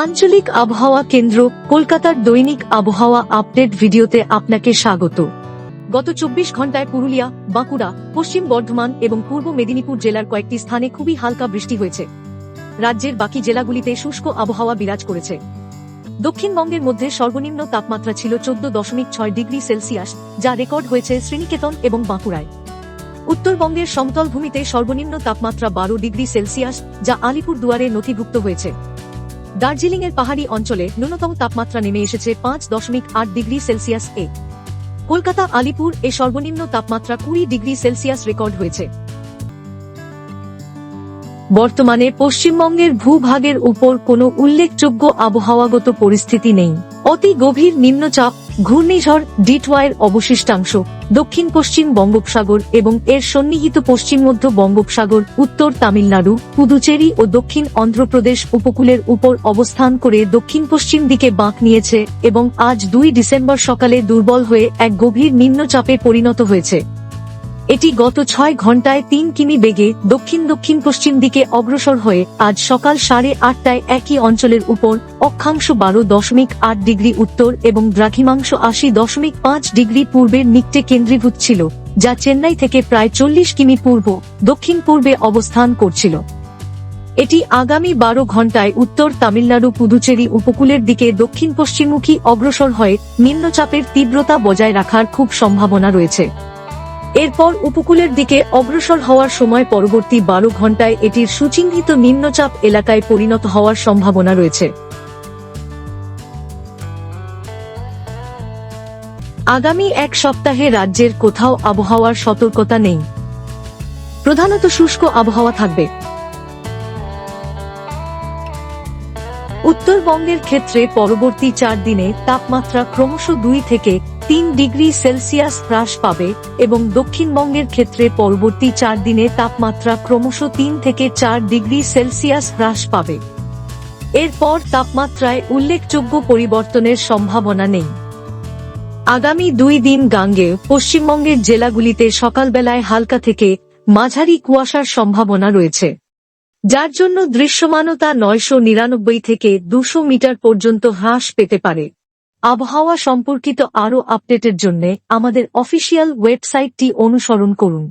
আঞ্চলিক আবহাওয়া কেন্দ্র কলকাতার দৈনিক আবহাওয়া আপডেট ভিডিওতে আপনাকে স্বাগত। গত 24 ঘন্টায় পুরুলিয়া, বাঁকুড়া, পশ্চিম বর্ধমান এবং পূর্ব মেদিনীপুর জেলার কয়েকটি স্থানে খুবই হালকা বৃষ্টি হয়েছে। রাজ্যের বাকি জেলাগুলিতে শুষ্ক আবহাওয়া বিরাজ করেছে। দক্ষিণবঙ্গের মধ্যে সর্বনিম্ন তাপমাত্রা ছিল 14.6 ডিগ্রি সেলসিয়াস, যা রেকর্ড হয়েছে শ্রীনিকেতন এবং বাঁকুড়ায়। উত্তরবঙ্গের সমতল ভূমিতে সর্বনিম্ন তাপমাত্রা 12 ডিগ্রি সেলসিয়াস, যা আলিপুরদুয়ারে নথিভুক্ত হয়েছে। দার্জিলিং এর পাহাড়ি অঞ্চলে ন্যূনতম তাপমাত্রা নেমে এসেছে 5.8 ডিগ্রি সেলসিয়াস এ। কলকাতা, আলিপুর এ সর্বনিম্ন তাপমাত্রা 20 ডিগ্রি সেলসিয়াস রেকর্ড হয়েছে। বর্তমানে পশ্চিমবঙ্গের ভূভাগের উপর কোনো উল্লেখযোগ্য আবহাওয়াগত পরিস্থিতি নেই। অতি গভীর নিম্নচাপ, ঘূর্ণিঝড় ডিটওয়াইয়ের অবশিষ্টাংশ দক্ষিণ পশ্চিম বঙ্গোপসাগর এবং এর সন্নিহিত পশ্চিম মধ্য বঙ্গোপসাগর, উত্তর তামিলনাড়ু, পুদুচেরি ও দক্ষিণ অন্ধ্রপ্রদেশ উপকূলের উপর অবস্থান করে দক্ষিণ পশ্চিম দিকে বাঁক নিয়েছে এবং আজ 2 ডিসেম্বর সকালে দুর্বল হয়ে এক গভীর নিম্নচাপে পরিণত হয়েছে। এটি গত 6 ঘন্টায় 3 কিমি বেগে দক্ষিণ দক্ষিণ পশ্চিম দিকে অগ্রসর হয়ে আজ সকাল 8:30টায় একই অঞ্চলের উপর অক্ষাংশ 12.8 ডিগ্রি উত্তর এবং দ্রাঘিমাংশ 80.5 ডিগ্রি পূর্বের নিকটে কেন্দ্রীভূত ছিল, যা চেন্নাই থেকে প্রায় 40 কিমি পূর্ব দক্ষিণ পূর্বে অবস্থান করছিল। এটি আগামী 12 ঘন্টায় উত্তর তামিলনাড়ু, পুদুচেরি উপকূলের দিকে দক্ষিণ পশ্চিমমুখী অগ্রসর হয়ে নিম্নচাপের তীব্রতা বজায় রাখার খুব সম্ভাবনা রয়েছে। এরপর উপকূলের দিকে অগ্রসর হওয়ার সময় পরবর্তী 12 ঘন্টায় এটির সুচিহ্নিত নিম্নচাপ এলাকায় পরিণত হওয়ার সম্ভাবনা রয়েছে। আগামী এক সপ্তাহে রাজ্যের কোথাও আবহাওয়ার সতর্কতা নেই। প্রধানত শুষ্ক আবহাওয়া থাকবে। উত্তরবঙ্গের ক্ষেত্রে পরবর্তী 4 দিনে তাপমাত্রা ক্রমশ 2 থেকে 3 ডিগ্রি সেলসিয়াস হ্রাস পাবে এবং দক্ষিণবঙ্গের ক্ষেত্রে পরবর্তী 4 দিনে তাপমাত্রা ক্রমশ 3 থেকে 4 ডিগ্রি সেলসিয়াস হ্রাস পাবে। এরপর তাপমাত্রায় উল্লেখযোগ্য পরিবর্তনের সম্ভাবনা নেই। আগামী 2 দিন গাঙ্গেয় পশ্চিমবঙ্গের জেলাগুলিতে সকালবেলায় হালকা থেকে মাঝারি কুয়াশার সম্ভাবনা রয়েছে, যার জন্য দৃশ্যমানতা 999 থেকে 200 মিটার পর্যন্ত হ্রাস পেতে পারে। আবহাওয়া সম্পর্কিত আরও আপডেটের জন্য আমাদের অফিসিয়াল ওয়েবসাইটটি অনুসরণ করুন।